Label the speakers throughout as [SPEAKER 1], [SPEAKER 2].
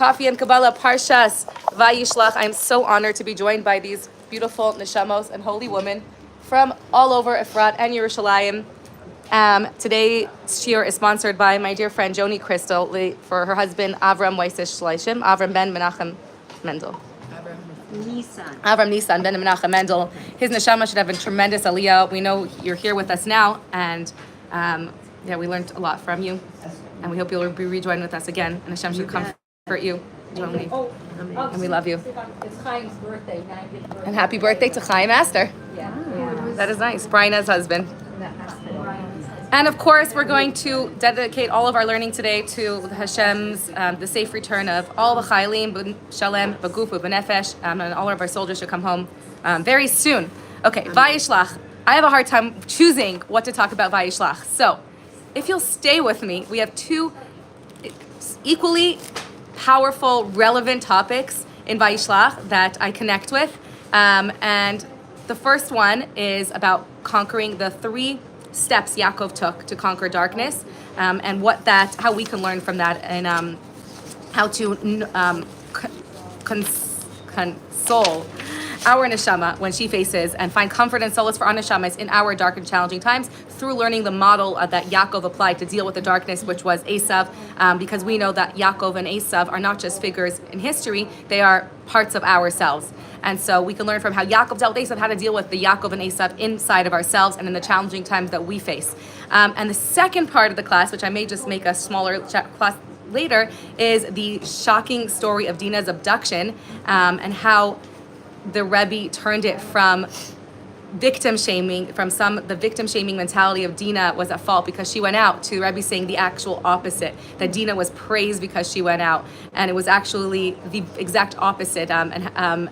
[SPEAKER 1] Coffee and Kabbalah, Parshas Vayishlach. I'm so honored to be joined by these beautiful neshamos and holy women from all over Efrat and Yerushalayim. Today's shiur is sponsored by my dear friend Joni Crystal for her husband Avram Vayishlach, Avram ben Menachem Mendel. Avram Nisan ben Menachem Mendel. His neshama should have a tremendous aliyah. We know you're here with us now, and we learned a lot from you, and we hope you'll be rejoined with us again. And Hashem should comfort you, Joni. And we love you.
[SPEAKER 2] It's Chaim's birthday.
[SPEAKER 1] And happy birthday to Chaim Aster.
[SPEAKER 2] Yeah.
[SPEAKER 1] That is nice. Brina's husband. And of course, we're going to dedicate all of our learning today to Hashem's, the safe return of all the Chayalim, Shalem, Baguf, B'nefesh, and all of our soldiers should come home very soon. Okay, Vayishlach. I have a hard time choosing what to talk about Vayishlach. So, if you'll stay with me, we have two equally powerful, relevant topics in Vayishlach that I connect with. And the first one is about conquering the 3 steps Yaakov took to conquer darkness, and how we can learn from that, and how to console our neshama when she faces and find comfort and solace for our neshamas in our dark and challenging times through learning the model that Yaakov applied to deal with the darkness, which was Esav, because we know that Yaakov and Esav are not just figures in history, they are parts of ourselves. And so we can learn from how Yaakov dealt with Esav, how to deal with the Yaakov and Esav inside of ourselves and in the challenging times that we face. And the second part of the class, which I may just make a smaller class later, is the shocking story of Dinah's abduction, and how the Rebbe turned it from victim shaming, the victim shaming mentality of Dinah was at fault because she went out, to the Rebbe saying the actual opposite, that Dinah was praised because she went out, and it was actually the exact opposite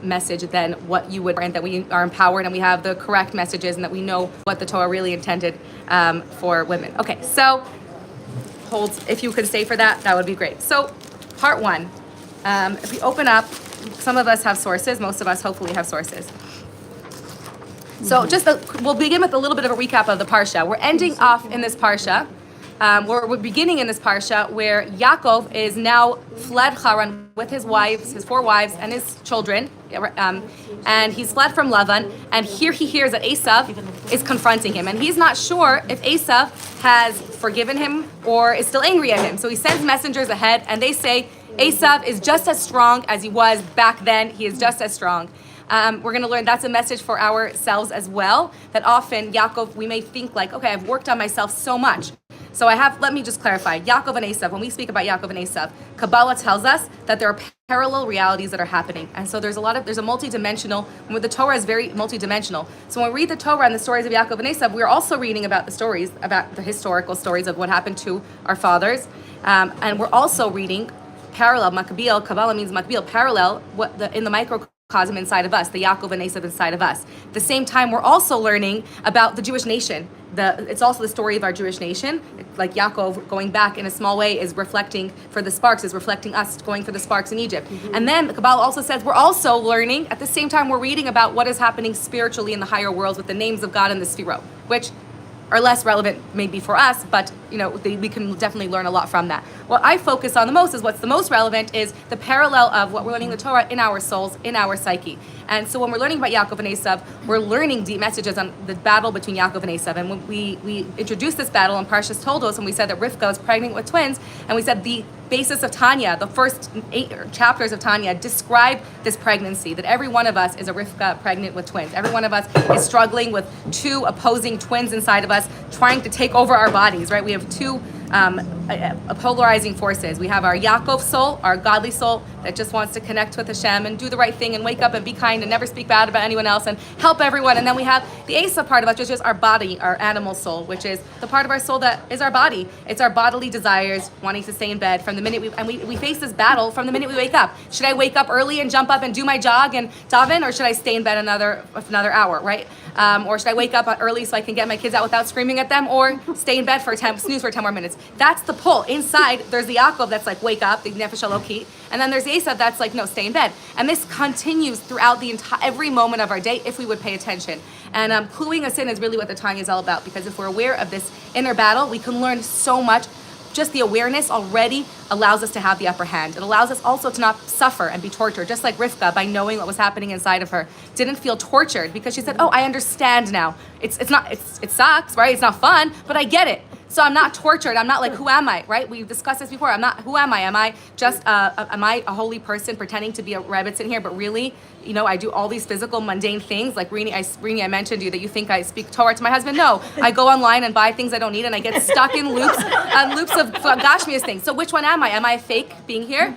[SPEAKER 1] message than what you would, and that we are empowered and we have the correct messages and that we know what the Torah really intended for women. Okay, so if you could stay for that would be great. So part 1, if we open up, some of us have sources, most of us hopefully have sources. So we'll begin with a little bit of a recap of the Parsha. We're ending off in this Parsha, we're beginning in this Parsha where Yaakov is now fled Haran with his 4 wives and his children, and he's fled from Lavan, and here he hears that Esav is confronting him, and he's not sure if Esav has forgiven him or is still angry at him. So he sends messengers ahead, and they say, Esav is just as strong as he was back then. He is just as strong. We're going to learn that's a message for ourselves as well, that often Yaakov, we may think like, okay, I've worked on myself so much. So let me just clarify, Yaakov and Esav, when we speak about Yaakov and Esav, Kabbalah tells us that there are parallel realities that are happening. And so there's a multidimensional, the Torah is very multidimensional. So when we read the Torah and the stories of Yaakov and Esav, we're also reading about the historical stories of what happened to our fathers. And we're also reading parallel, makbil, Kabbalah means makbil, parallel, in the microcosm inside of us, the Yaakov and Esav inside of us. At the same time, we're also learning about the Jewish nation. It's also the story of our Jewish nation. Like Yaakov going back in a small way is reflecting us going for the sparks in Egypt. Mm-hmm. And then the Kabbalah also says we're also learning, at the same time we're reading about what is happening spiritually in the higher worlds with the names of God and the Sfirot, which are less relevant maybe for us, but we can definitely learn a lot from that. What I focus on the most is what's the most relevant is the parallel of what we're learning in the Torah in our souls, in our psyche. And so when we're learning about Yaakov and Esav, we're learning deep messages on the battle between Yaakov and Esav. And when we introduced this battle, and Parshas told us, and we said that Rivka was pregnant with twins, and we said the basis of Tanya, the first 8 chapters of Tanya describe this pregnancy, that every one of us is a Rivka pregnant with twins. Every one of us is struggling with 2 opposing twins inside of us trying to take over our bodies, right? We have 2 polarizing forces. We have our Yaakov soul, our godly soul that just wants to connect with Hashem and do the right thing and wake up and be kind and never speak bad about anyone else and help everyone. And then we have the Esav part of us, which is our body, our animal soul, which is the part of our soul that is our body. It's our bodily desires, wanting to stay in bed from the minute we face this battle from the minute we wake up. Should I wake up early and jump up and do my jog and daven, or should I stay in bed another hour, right? Or should I wake up early so I can get my kids out without screaming at them, or stay in bed snooze for 10 more minutes? That's the pull. Inside, there's the Yaakov that's like, wake up, the Nefesh Elokit, and then there's the Esav that's like, no, stay in bed. And this continues throughout every moment of our day if we would pay attention. And cluing us in is really what the Tanya is all about, because if we're aware of this inner battle, we can learn so much just the awareness already allows us to have the upper hand. It allows us also to not suffer and be tortured, just like Rivka, by knowing what was happening inside of her, didn't feel tortured because she said, oh, I understand now. It sucks, right? It's not fun, but I get it. So I'm not tortured. I'm not like, who am I, right? We've discussed this before. Who am I? Am I just, am I a holy person pretending to be a Rebbetzin here, but really, I do all these physical, mundane things. Like Rini, I mentioned you that you think I speak Torah to my husband. No, I go online and buy things I don't need, and I get stuck in loops of Gashmias things. So which one am I? Am I a fake being here?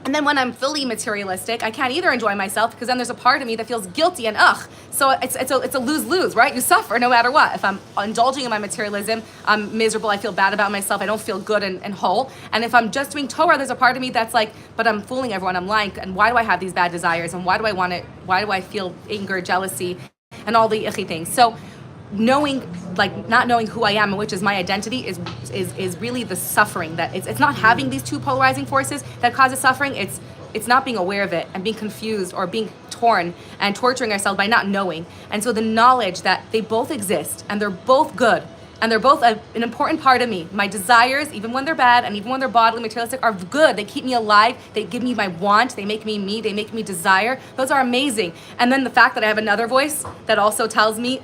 [SPEAKER 1] And then when I'm fully materialistic, I can't either enjoy myself because then there's a part of me that feels guilty and ugh. So it's a lose-lose, right? You suffer no matter what. If I'm indulging in my materialism, I'm miserable, I feel bad about myself, I don't feel good and whole. And if I'm just doing Torah, there's a part of me that's like, but I'm fooling everyone, I'm lying, and why do I have these bad desires? And why do I feel anger, jealousy, and all the icky things? So not knowing who I am and which is my identity is really the suffering. That it's not having these two polarizing forces that causes suffering. It's not being aware of it and being confused or being torn and torturing ourselves by not knowing. And so the knowledge that they both exist and they're both good and they're both an important part of me. My desires, even when they're bad and even when they're bodily, materialistic, are good. They keep me alive. They give me my want. They make me me. They make me desire. Those are amazing. And then the fact that I have another voice that also tells me,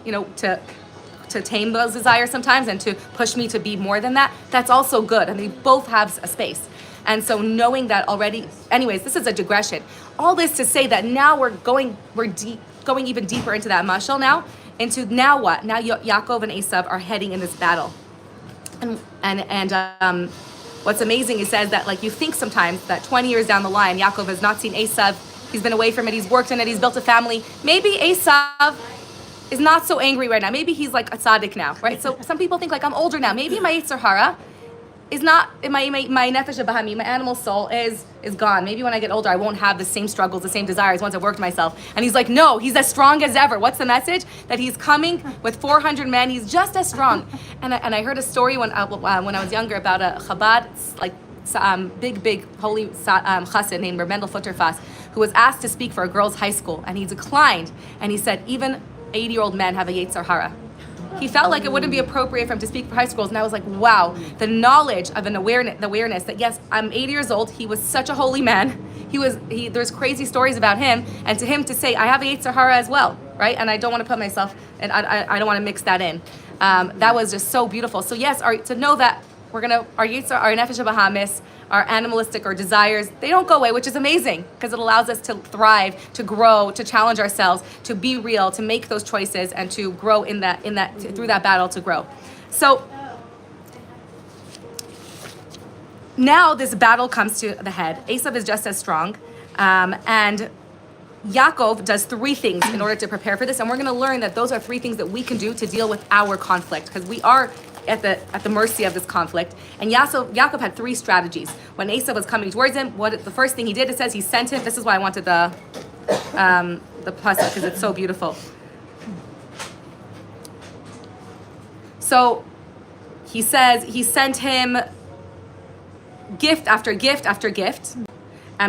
[SPEAKER 1] to tame those desires sometimes and to push me to be more than that, that's also good. And they both have a space. And so knowing that already, anyways, this is a digression. All this to say that now we're going even deeper into that mashal now, into now what? Now Yaakov and Esav are heading in this battle. And what's amazing, he says that like you think sometimes that 20 years down the line, Yaakov has not seen Esav, he's been away from it, he's worked in it, he's built a family. Maybe Esav is not so angry right now. Maybe he's like a tzaddik now, right? So some people think like I'm older now. Maybe my Yetzer Hara is not, my nefesh bahami, my animal soul is gone. Maybe when I get older, I won't have the same struggles, the same desires once I've worked myself. And he's like, no, he's as strong as ever. What's the message? That he's coming with 400 men. He's just as strong. And I heard a story when I was younger about a Chabad, like big holy chassid named Mendel Futterfass, who was asked to speak for a girls' high school, and he declined. And he said, even 80-year-old men have a Yetzer Hara. He felt like it wouldn't be appropriate for him to speak for high schools, and I was like, wow, the knowledge of the awareness that yes, I'm 80 years old, he was such a holy man, there's crazy stories about him, and to him to say, I have a Yetzer Hara as well, right? And I don't want to put myself, and I don't want to mix that in. That was just so beautiful. So yes, to know that our nefesh bahamis, our animalistic or desires, they don't go away, which is amazing because it allows us to thrive, to grow, to challenge ourselves, to be real, to make those choices, and to grow in that through that battle to grow. So now this battle comes to the head. Esav is just as strong, and Yaakov does three things in order to prepare for this, and we're going to learn that those are three things that we can do to deal with our conflict, because we are at the mercy of this conflict. And Yaakov had three strategies. When Esav was coming towards him, the first thing he did, it says he sent him. This is why I wanted the pasuk, because it's so beautiful. So he says he sent him gift after gift after gift.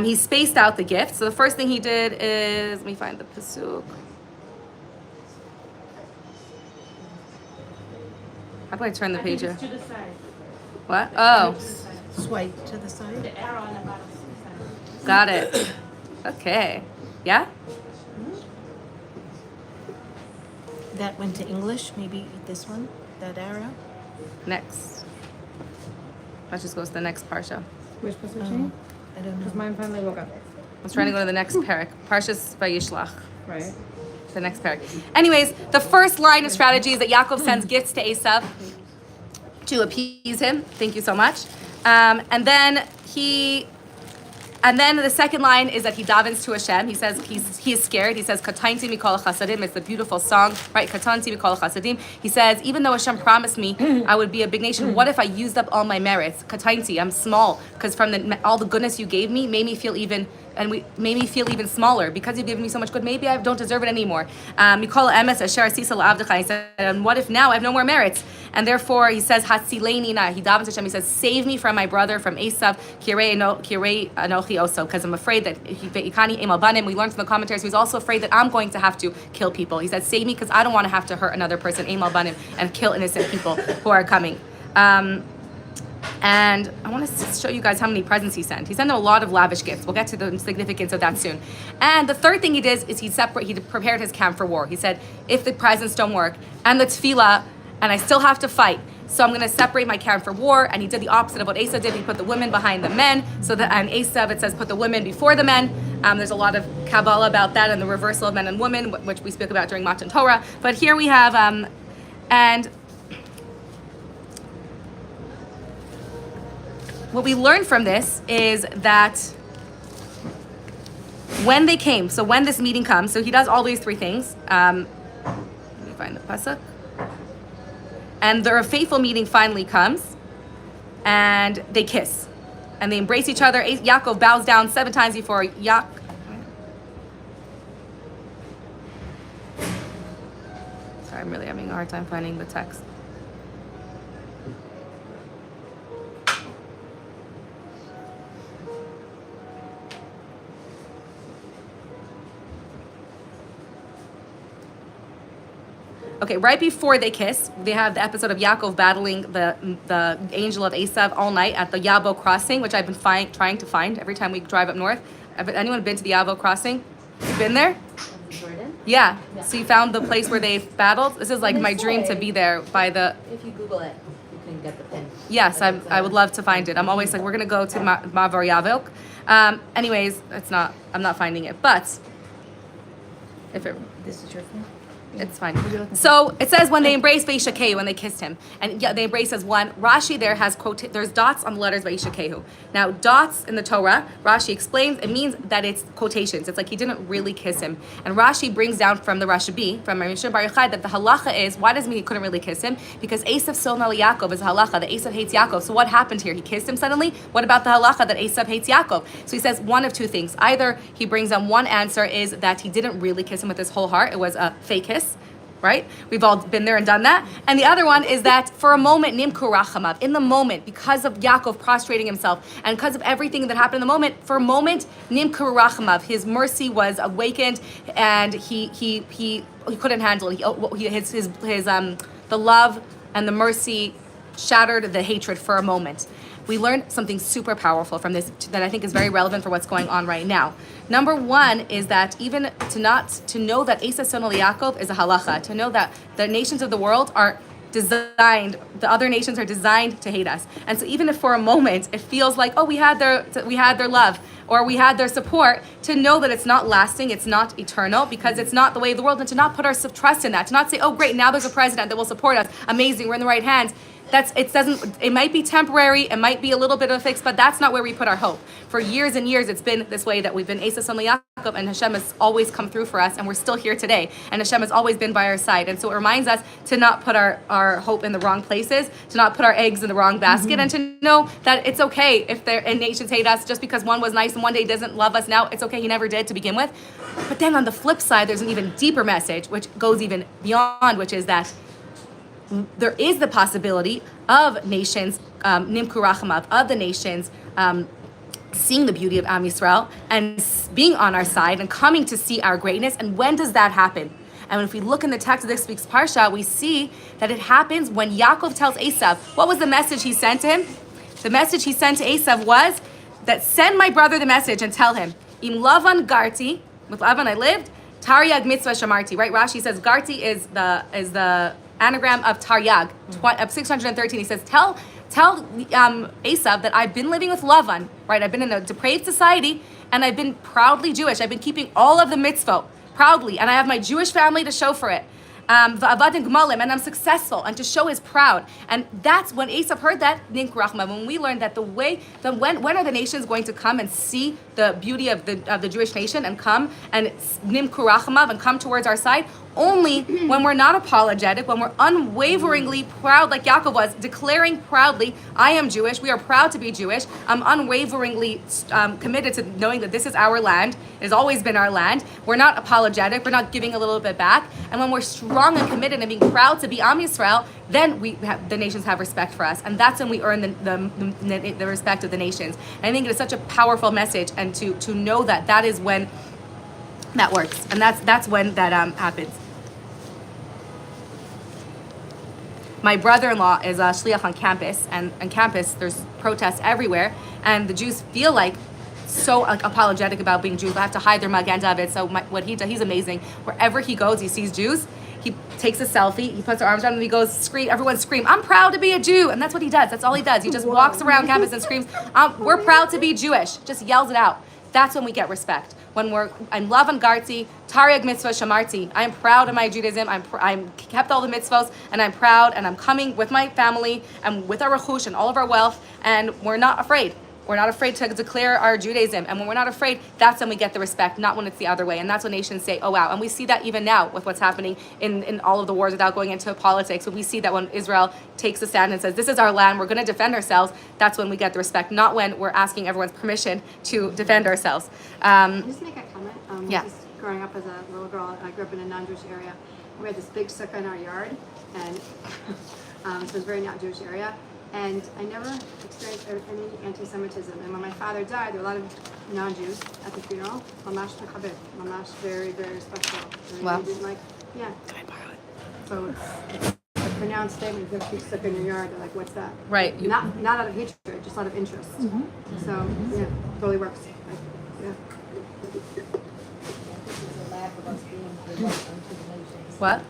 [SPEAKER 1] He spaced out the gifts. So the first thing he did is, let me find the pasuk. How do I turn the page here?
[SPEAKER 2] To the side.
[SPEAKER 1] What? Oh.
[SPEAKER 3] Swipe to the side.
[SPEAKER 2] The arrow on the bottom.
[SPEAKER 1] Got it. Okay. Yeah?
[SPEAKER 3] That went to English, maybe this one, that arrow.
[SPEAKER 1] Next. Let's just go to the next Parsha.
[SPEAKER 4] Which position?
[SPEAKER 3] I don't know.
[SPEAKER 4] Because mine finally woke up.
[SPEAKER 1] I was trying to go to the next parak. Parshas Vayishlach.
[SPEAKER 4] Right.
[SPEAKER 1] The next parak. Anyways, the first line of strategy is that Yaakov sends gifts to Esav to appease him. Thank you so much. And then the second line is that he davens to Hashem. He says he is scared. He says, Katanti mikol chasadim. It's the beautiful song, right? Katanti mikol chasadim. He says, even though Hashem promised me I would be a big nation, what if I used up all my merits? Katanti, I'm small, because from all the goodness you gave me made me feel even smaller. Because you've given me so much good, maybe I don't deserve it anymore. Mikol emes asher asisa la'avdecha. He said, and what if now I have no more merits? And therefore, he says, Hatzileini na. He davens Hashem. He says, save me from my brother, from Esav, kirei anochi oso, because I'm afraid that ikani emal banim. We learned from the commentaries, he's also afraid that I'm going to have to kill people. He said, save me, because I don't want to have to hurt another person, emal banim, and kill innocent people who are coming. And I want to show you guys how many presents he sent. He sent them a lot of lavish gifts. We'll get to the significance of that soon. And the third thing he did is he prepared his camp for war. He said, if the presents don't work and the tefillah, and I still have to fight, so I'm going to separate my camp for war. And he did the opposite of what Esav did. He put the women behind the men. So that and Esav, it says, put the women before the men. There's a lot of Kabbalah about that and the reversal of men and women, which we spoke about during Matan Torah. But here we have, and what we learned from this is that when they came, so when this meeting comes, so he does all these three things. Let me find the pasuk. And their faithful meeting finally comes, and they kiss, and they embrace each other. Yaakov bows down 7 times before Sorry, I'm really having a hard time finding the text. Okay, right before they kiss, they have the episode of Yaakov battling the angel of Esav all night at the Yabo crossing, which I've been trying to find every time we drive up north. Anyone been to the Yabo crossing? You been there?
[SPEAKER 2] Jordan?
[SPEAKER 1] Yeah. So you found the place where they battled? This is like my dream to be there by the...
[SPEAKER 2] If you Google it, you can get the pin.
[SPEAKER 1] Yes, I would love to find it. I'm always like, we're going to go to Mavar Yavilk. Anyways, I'm not finding it. But if it...
[SPEAKER 2] This is your phone?
[SPEAKER 1] It's fine. So it says when they embraced Vayishlach, when they kissed him, and yeah, they embrace as one. Rashi there has there's dots on the letters Vayishlach. Now dots in the Torah, Rashi explains it means that it's quotations. It's like he didn't really kiss him. And Rashi brings down from the Rashabi, from Mishra Bar Yochai, that the halacha is why does it mean he couldn't really kiss him? Because Esav Sonal Yaakov is a halacha that Esav hates Yaakov. So what happened here? He kissed him suddenly. What about the halacha that Esav hates Yaakov? So he says one of two things. Either he brings down one answer is that he didn't really kiss him with his whole heart. It was a fake kiss. Right? We've all been there and done that. And the other one is that for a moment, Nimku Rachamav, in the moment, because of Yaakov prostrating himself and because of everything that happened in the moment, for a moment, Nimku Rachamav, his mercy was awakened and he couldn't handle it. The love and the mercy shattered the hatred for a moment. We learned something super powerful from this that I think is very relevant for what's going on right now. Number one is that even to know that Esav Sonal Yaakov is a halacha, to know that the nations of the world are designed, the other nations are designed to hate us. And so even if for a moment it feels like, oh, we had their love or we had their support, to know that it's not lasting, it's not eternal, because it's not the way of the world, and to not put our trust in that, to not say, oh great, now there's a president that will support us, amazing, we're in the right hands. It might be temporary, it might be a little bit of a fix, but that's not where we put our hope. For years and years, it's been this way that we've been Esav Sonal Yaakov, and Hashem has always come through for us, and we're still here today. And Hashem has always been by our side. And so it reminds us to not put our hope in the wrong places, to not put our eggs in the wrong basket, and to know that it's okay if nations hate us just because one was nice and one day doesn't love us now. It's okay, he never did to begin with. But then on the flip side, there's an even deeper message, which goes even beyond, which is that there is the possibility of nations, Nimku Rachamav, of the nations seeing the beauty of Am Yisrael and being on our side and coming to see our greatness. And when does that happen? And if we look in the text of this week's Parsha, we see that it happens when Yaakov tells Esav, what was the message he sent to him? The message he sent to Esav was that send my brother the message and tell him, Im Lavan Garti, with Lavan I lived, Taryag Mitzvah Shamarti, right? Rashi says Garti is the anagram of Taryag, 613. He says, tell Esav that I've been living with Lavan, right? I've been in a depraved society, and I've been proudly Jewish. I've been keeping all of the mitzvot proudly, and I have my Jewish family to show for it. And I'm successful, and to show his proud. And that's when Esav heard that, when we learned that when are the nations going to come and see the beauty of the Jewish nation and come and nimku rachamav and come towards our side? Only when we're not apologetic, when we're unwaveringly proud, like Yaakov was, declaring proudly, I am Jewish, we are proud to be Jewish, I'm unwaveringly committed to knowing that this is our land, it has always been our land, we're not apologetic, we're not giving a little bit back, and when we're strong and committed and being proud to be Am Yisrael, then the nations have respect for us, and that's when we earn the respect of the nations. And I think it is such a powerful message, and to know that is when that works, and that's when that happens. My brother-in-law is a shliach on campus, and on campus there's protests everywhere, and the Jews feel like so like apologetic about being Jews. They have to hide their Magen David. So what he does, he's amazing. Wherever he goes, he sees Jews. He takes a selfie. He puts his arms around them. He goes, scream! Everyone scream! I'm proud to be a Jew, and that's what he does. That's all he does. He just walks around campus and screams, "We're proud to be Jewish." Just yells it out. That's when we get respect. When I'm love and garti, tariag mitzvah shamarti. I'm proud of my Judaism. I'm kept all the mitzvahs, and I'm proud, and I'm coming with my family and with our rechush and all of our wealth, and we're not afraid. We're not afraid to declare our Judaism. And when we're not afraid, that's when we get the respect, not when it's the other way. And that's when nations say, oh, wow. And we see that even now with what's happening in all of the wars without going into politics. When we see that when Israel takes a stand and says, this is our land, we're going to defend ourselves, that's when we get the respect, not when we're asking everyone's permission to defend ourselves.
[SPEAKER 5] Just make a comment.
[SPEAKER 1] Yeah.
[SPEAKER 5] Just growing up as a little girl, I grew up in a non-Jewish area. We had this big sukkah in our yard, and so it was a very not Jewish area. And I never experienced any anti-Semitism. And when my father died, there were a lot of non-Jews at the funeral. Mamash Chabad, mamash very, very special. And
[SPEAKER 1] Wow.
[SPEAKER 5] they didn't like, yeah. So it's a pronounced statement. If you have a big sukkah in your yard, they're like, what's that?
[SPEAKER 1] Right.
[SPEAKER 5] Not out of hatred, just out of interest. So yeah, totally works. Like, yeah.
[SPEAKER 1] What?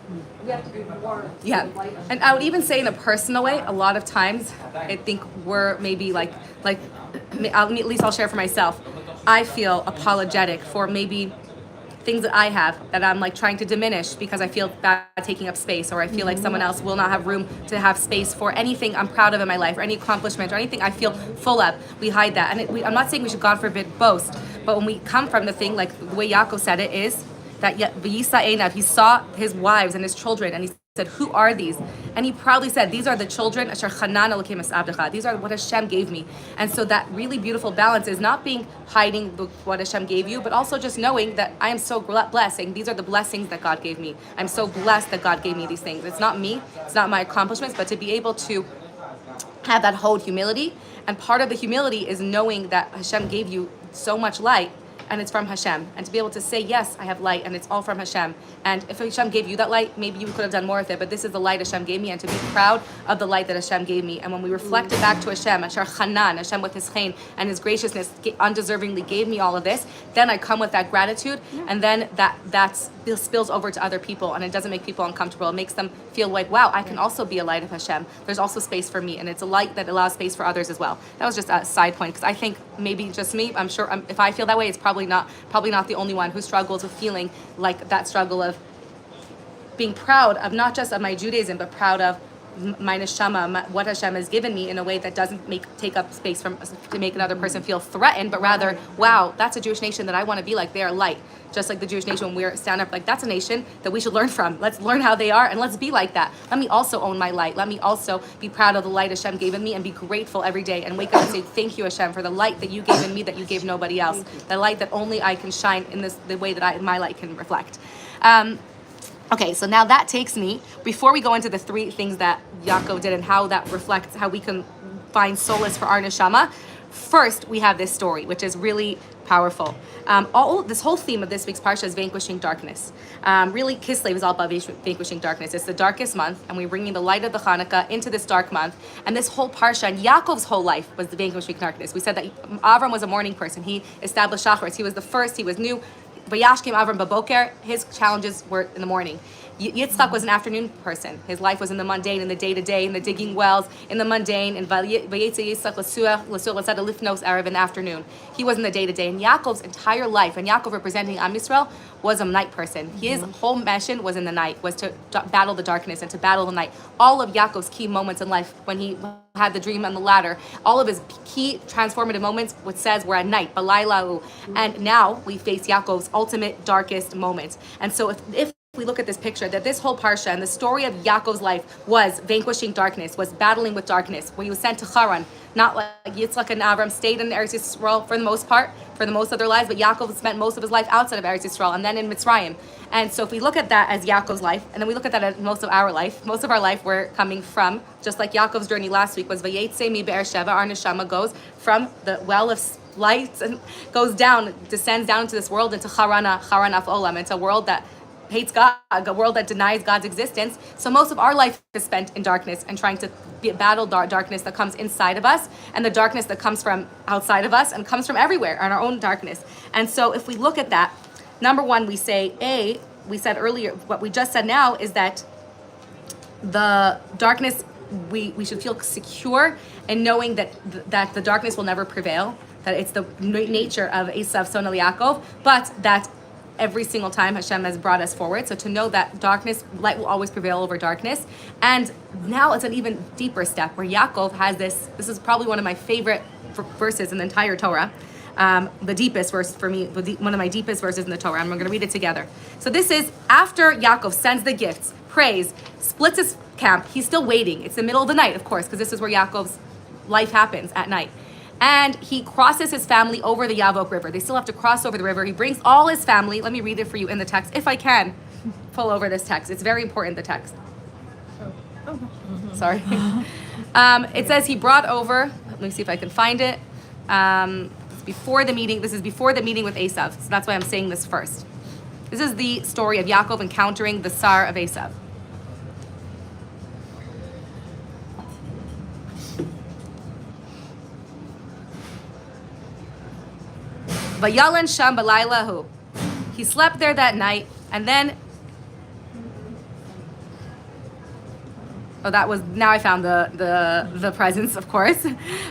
[SPEAKER 1] Yeah, and I would even say in a personal way, a lot of times, I think we're maybe like at least I'll share for myself. I feel apologetic for maybe things that I have that I'm like trying to diminish because I feel bad taking up space, or I feel like someone else will not have room to have space for anything I'm proud of in my life, or any accomplishment, or anything I feel full of. We hide that, and I'm not saying we should, God forbid, boast, but when we come from the thing, like the way Yaakov said it is, that Vayishlach, he saw his wives and his children, and he said, who are these? And he proudly said, these are the children, asher chanan Elokim es abdecha. These are what Hashem gave me. And so that really beautiful balance is not being hiding what Hashem gave you, but also just knowing that I am so blessed, saying these are the blessings that God gave me. I'm so blessed that God gave me these things. It's not me, it's not my accomplishments, but to be able to have that whole humility. And part of the humility is knowing that Hashem gave you so much light, and it's from Hashem. And to be able to say, yes, I have light, and it's all from Hashem. And if Hashem gave you that light, maybe you could have done more with it, but this is the light Hashem gave me, and to be proud of the light that Hashem gave me. And when we reflect it back to Hashem, Asher Chanan, Hashem with his chen and his graciousness undeservingly gave me all of this, then I come with that gratitude, and then that spills over to other people, and it doesn't make people uncomfortable. It makes them feel like, wow, I can also be a light of Hashem. There's also space for me, and it's a light that allows space for others as well. That was just a side point, because I think maybe just me, I'm sure if I feel that way, it's probably not the only one who struggles with feeling like that struggle of being proud of not just of my Judaism, but proud of my neshama, what Hashem has given me, in a way that doesn't take up space to make another person feel threatened, but rather, wow, that's a Jewish nation that I want to be like. They are light. Just like the Jewish nation, when we're stand up, like that's a nation that we should learn from. Let's learn how they are, and let's be like that. Let me also own my light. Let me also be proud of the light Hashem gave in me, and be grateful every day, and wake up and say, thank you, Hashem, for the light that you gave in me that you gave nobody else. The light that only I can shine in the way that my light can reflect. Okay, so now that takes me, before we go into the three things that Yaakov did and how that reflects how we can find solace for our neshama, first we have this story, which is really powerful. This whole theme of this week's Parsha is vanquishing darkness. Really, Kislev is all about vanquishing darkness. It's the darkest month, and we're bringing the light of the Hanukkah into this dark month. And this whole Parsha, and Yaakov's whole life was the vanquishing darkness. We said that Avram was a morning person. He established Shacharis. He was the first. He was new. Vayashkim Avram Baboker, his challenges were in the morning. Yitzchak was an afternoon person. His life was in the mundane, in the day-to-day, in the digging wells, in the mundane, and Vayetze Yitzchak L'suah Lifnos Erev in the afternoon. He was in the day-to-day. And Yaakov's entire life, and Yaakov representing Am Yisrael, was a night person. His whole mission was in the night, was to battle the darkness and to battle the night. All of Yaakov's key moments in life, when he had the dream on the ladder, all of his key transformative moments, what says, were at night, Balaylahu. And now we face Yaakov's ultimate darkest moments. And so if we look at this picture, that this whole Parsha and the story of Yaakov's life was vanquishing darkness, was battling with darkness, where he was sent to Haran, not like Yitzchak and Avram stayed in Eretz Yisrael for the most part, for the most of their lives, but Yaakov spent most of his life outside of Eretz Yisrael and then in Mitzrayim. And so if we look at that as Yaakov's life, and then we look at that as most of our life we're coming from, just like Yaakov's journey last week was Vayetze mi Be'er Sheva, our neshama goes from the well of lights and goes down, descends down into this world, into Haran af Olam. It's a world that hates God, a world that denies God's existence. So most of our life is spent in darkness and trying to battle darkness that comes inside of us and the darkness that comes from outside of us and comes from everywhere and our own darkness. And so if we look at that, number one, we say, we said earlier, what we just said now is that the darkness, we should feel secure in knowing that the darkness will never prevail, that it's the nature of Esav, son of Yaakov, but that every single time Hashem has brought us forward. So to know that light will always prevail over darkness. And now it's an even deeper step where Yaakov has this is probably one of my favorite verses in the entire Torah. The deepest verse for me, one of my deepest verses in the Torah. And we're going to read it together. So this is after Yaakov sends the gifts, prays, splits his camp. He's still waiting. It's the middle of the night, of course, because this is where Yaakov's life happens at night. And he crosses his family over the Yavok River. They still have to cross over the river. He brings all his family. Let me read it for you in the text, if I can pull over this text. It's very important, the text. Sorry. It says he brought over, let me see if I can find it. It's before the meeting. This is before the meeting with Esav. So that's why I'm saying this first. This is the story of Yaakov encountering the Sar of Esav. Vayalan sham balaylahu. He slept there that night, and then now I found the presence, of course.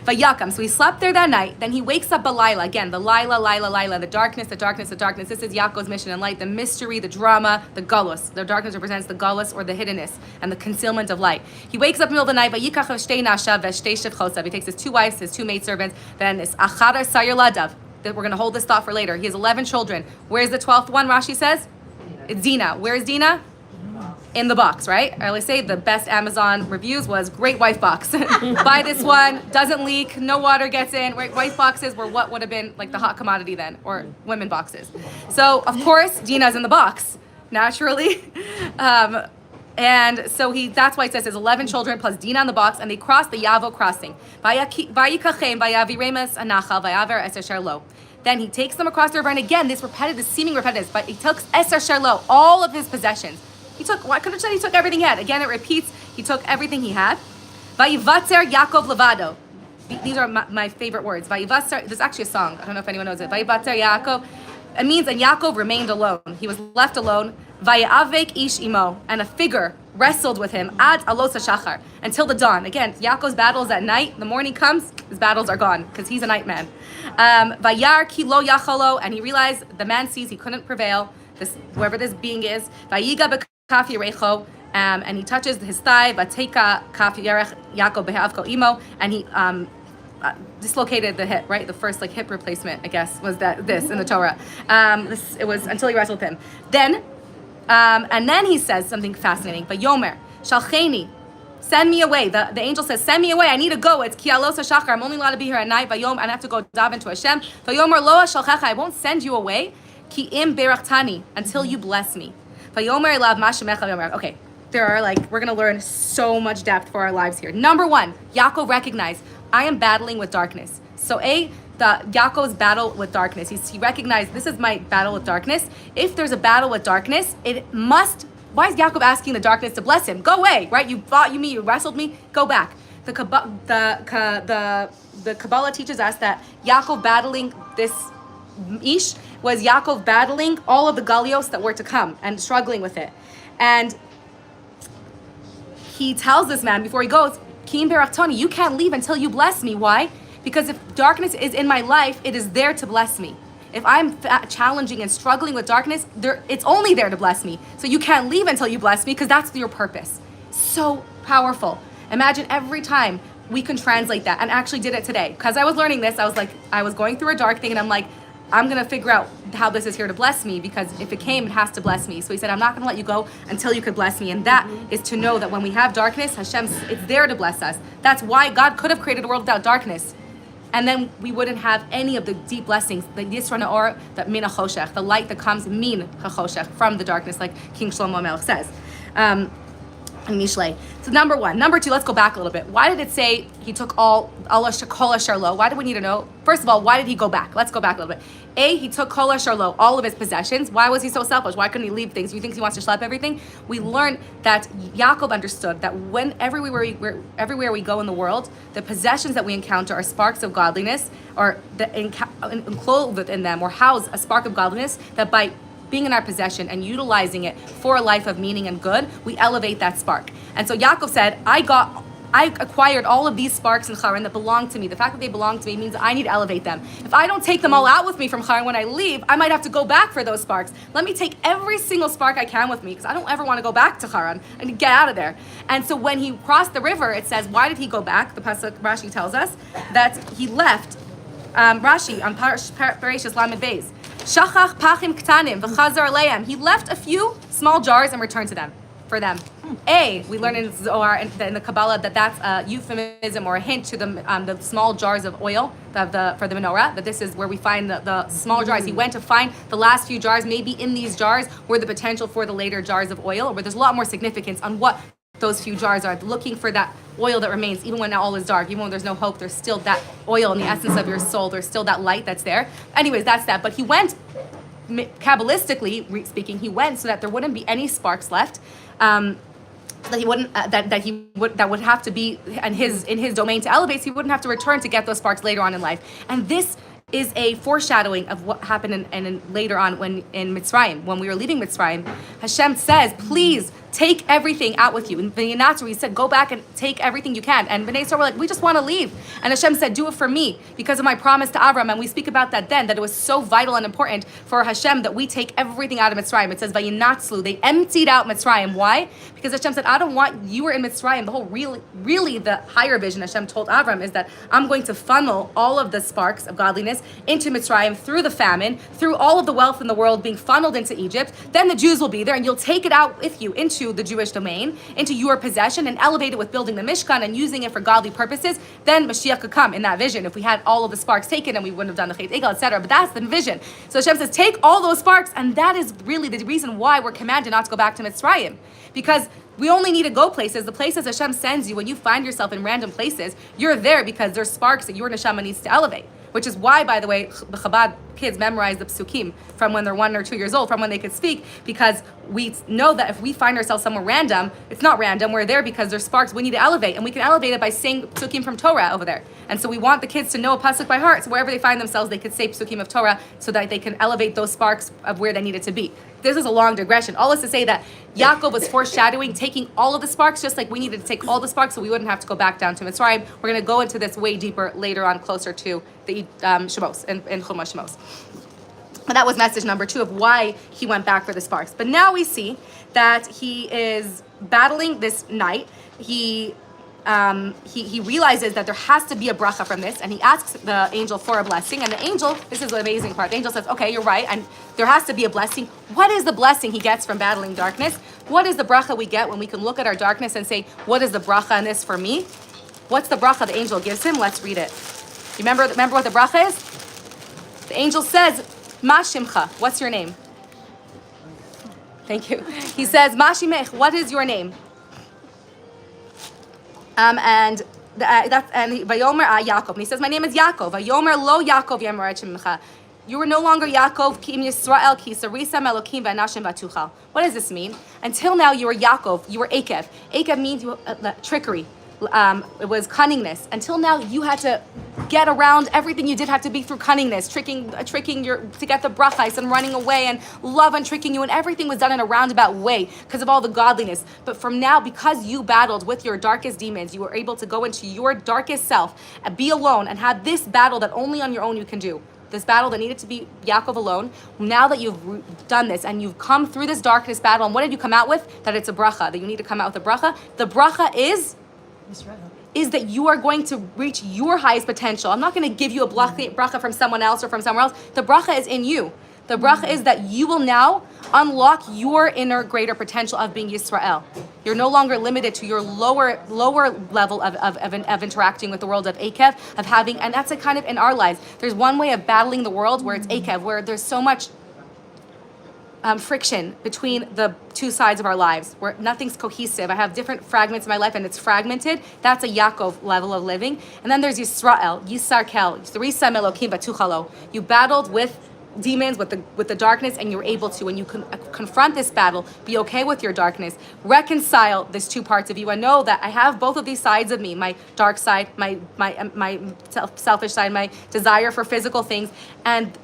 [SPEAKER 1] Vayakam. So he slept there that night. Then he wakes up balayla again. The Lila, the darkness. This is Yaakov's mission in light. The mystery, the drama, the galus. The darkness represents the galus or the hiddenness and the concealment of light. He wakes up in the middle of the night. Vayikach shtei nashav v'shtei shevchosav. He takes his 2 wives, his 2 maidservants. Then it's achadar sayir ladav. That we're going to hold this thought for later. He has 11 children. Where's the 12th one? Rashi says, it's Dina. Where's Dina? In the box, right? I always say the best Amazon reviews was great wife box. Buy this one, doesn't leak, no water gets in. Right? Wife boxes were what would have been like the hot commodity then, or women boxes. So of course Dina's in the box, naturally. And so that's why it says his 11 children plus Dina in the box, and they cross the Yavo crossing. Then he takes them across the river, and again, this seeming repetitive, but he took Eser Sharlo, all of his possessions. I could have said he took everything he had. Again, it repeats, he took everything he had. Vayivatzer Yaakov Levado. These are my favorite words. Vayivatzer, there's actually a song, I don't know if anyone knows it. Vayivatzer Yaakov. It means, and Yaakov remained alone. He was left alone. Vayavek ish imo, and a figure wrestled with him ad alos hashachar, until the dawn. Again, Yaakov's battle is at night. The morning comes, his battles are gone because he's a night man. Vayar ki lo yacholo, and he realized the man sees he couldn't prevail. Whoever this being is. Vayiga bekaf yerecho, and he touches his thigh. Vateka kaf yerech Yaakov behavko imo, and he dislocated the hip, right? The first hip replacement, I guess, was this in the Torah. It was until he wrestled with him. Then, and then he says something fascinating. But Yomer, Shalcheni, send me away. The angel says, send me away. I need to go. It's Kialos HaShachar. I'm only allowed to be here at night. Vayom, and I have to go daven to Hashem. Vayomer Loa Shalchecha. I won't send you away. Ki im berachtani, until you bless me. Vayomer Elav Mashemecha Yomer. Okay, we're going to learn so much depth for our lives here. Number one, Yaakov recognized, I am battling with darkness. So Yaakov's battle with darkness. He recognized, this is my battle with darkness. If there's a battle with darkness, why is Yaakov asking the darkness to bless him? Go away, right? You fought me, you wrestled me, go back. The Kabbalah teaches us that Yaakov battling this Ish was Yaakov battling all of the Galios that were to come and struggling with it. And he tells this man before he goes, Kim Berachtoni, you can't leave until you bless me. Why? Because if darkness is in my life, it is there to bless me. If I'm challenging and struggling with darkness, it's only there to bless me. So you can't leave until you bless me because that's your purpose. So powerful. Imagine every time we can translate that, and actually did it today. Because I was learning this, I was going through a dark thing, and I'm like, I'm going to figure out how this is here to bless me, because if it came, it has to bless me. So he said, I'm not going to let you go until you could bless me. And that is to know that when we have darkness, it's there to bless us. That's why God could have created a world without darkness. And then we wouldn't have any of the deep blessings, the Yisra Na'or, the Min HaChoshech, the light that comes Min HaChoshech, from the darkness, like King Shlomo Melech says. In Mishlei. So number one. Number two, let's go back a little bit. Why did it say he took all Allah Shakol Sharlo? Why do we need to know? First of all, why did he go back? Let's go back a little bit. He took kol asharlo, all of his possessions. Why was he so selfish? Why couldn't he leave things? You think he wants to schlep everything? We learned that Yaakov understood that when everywhere we go in the world, the possessions that we encounter are sparks of godliness, or enclosed within them, or house a spark of godliness, that by being in our possession and utilizing it for a life of meaning and good, we elevate that spark. And so Yaakov said, I acquired all of these sparks in Haran that belong to me. The fact that they belong to me means I need to elevate them. If I don't take them all out with me from Haran when I leave, I might have to go back for those sparks. Let me take every single spark I can with me, because I don't ever want to go back to Haran and get out of there. And so when he crossed the river, it says, why did he go back? The Pasuk Rashi tells us that he left, Rashi on Parashas Lamed Beis, Shachach pachim ktanim v'chazar leim. He left a few small jars and returned to them. For them. We learn in Zohar in the Kabbalah that that's a euphemism or a hint to the small jars of oil for the menorah, that this is where we find the small jars. He went to find the last few jars. Maybe in these jars were the potential for the later jars of oil, where there's a lot more significance on what those few jars are. Looking for that oil that remains, even when all is dark, even when there's no hope, there's still that oil in the essence of your soul. There's still that light that's there. Anyways, that's that. But he went, Kabbalistically speaking, he went so that there wouldn't be any sparks left. That he wouldn't that would have to be in his domain to elevate, so he wouldn't have to return to get those sparks later on in life. And this is a foreshadowing of what happened in later on when in Mitzrayim, when we were leaving Mitzrayim. Hashem says, please take everything out with you. In Vayinatzor, he said, go back and take everything you can. And Bnei Yisrael were like, we just want to leave. And Hashem said, do it for me, because of my promise to Avram. And we speak about that then, that it was so vital and important for Hashem that we take everything out of Mitzrayim. It says, Vayinatzlu, they emptied out Mitzrayim. Why? Because Hashem said, I don't want, you were in Mitzrayim. The whole really the higher vision Hashem told Avram is that I'm going to funnel all of the sparks of godliness into Mitzrayim through the famine, through all of the wealth in the world being funneled into Egypt. Then the Jews will be there, and you'll take it out with you into the Jewish domain, into your possession, and elevate it with building the Mishkan and using it for godly purposes. Then Mashiach could come in that vision if we had all of the sparks taken, and we wouldn't have done the Chet Egel, etc. But that's the vision. So Hashem says, take all those sparks, and that is really the reason why we're commanded not to go back to Mitzrayim. Because we only need to go places. The places Hashem sends you, when you find yourself in random places, you're there because there's sparks that your neshama needs to elevate. Which is why, by the way, the Chabad kids memorize the psukim from when they're 1 or 2 years old, from when they could speak, because we know that if we find ourselves somewhere random, it's not random, we're there because there's sparks we need to elevate, and we can elevate it by saying psukim from Torah over there. And so we want the kids to know a pasuk by heart, so wherever they find themselves, they could say psukim of Torah, so that they can elevate those sparks of where they need it to be. This is a long digression. All this to say that Yaakov was foreshadowing taking all of the sparks, just like we needed to take all the sparks so we wouldn't have to go back down to Mitzrayim. We're going to go into this way deeper later on, closer to the Shemos, in Chumash Shemos. But that was message number 2 of why he went back for the sparks. But now we see that he is battling this night. He realizes that there has to be a bracha from this, and he asks the angel for a blessing. And the angel, this is the amazing part, the angel says, okay, you're right, and there has to be a blessing. What is the blessing he gets from battling darkness? What is the bracha we get when we can look at our darkness and say, what is the bracha in this for me? What's the bracha the angel gives him? Let's read it. You remember what the bracha is? The angel says, Ma shimcha, what's your name? Thank you. He says, Ma shimech, what is your name? And Vayomer Yaakov. And he says, my name is Yaakov. Vayomer lo Yaakov Yemeret Shemcha. You were no longer Yaakov, ki im Yisrael, ki sarisam Elokim v'anashim v'tuchal. What does this mean? Until now, you were Yaakov. You were Akev. Akev means trickery. It was cunningness. Until now, you had to get around everything you did have to be through cunningness, tricking your to get the brachais and running away, and love and tricking you, and everything was done in a roundabout way because of all the godliness. But from now, because you battled with your darkest demons, you were able to go into your darkest self, and be alone, and have this battle that only on your own you can do. This battle that needed to be Yaakov alone. Now that you've done this and you've come through this darkness battle, and what did you come out with? That it's a bracha. That you need to come out with a bracha. The bracha is that you are going to reach your highest potential. I'm not going to give you a bracha from someone else or from somewhere else. The bracha is in you. The bracha is that you will now unlock your inner greater potential of being Yisrael. You're no longer limited to your lower level of interacting with the world of Akev, of having, and that's a kind of in our lives. There's one way of battling the world where it's Akev, where there's so much friction between the two sides of our lives, where nothing's cohesive. I have different fragments in my life and it's fragmented. That's a Yaakov level of living. And then there's Yisrael, Yisarkel, Risam Elokim V'tuchalo. You battled with demons, with the darkness, and you're able to, when you confront this battle, be okay with your darkness, reconcile these two parts of you, and know that I have both of these sides of me, my dark side, my selfish side, my desire for physical things, and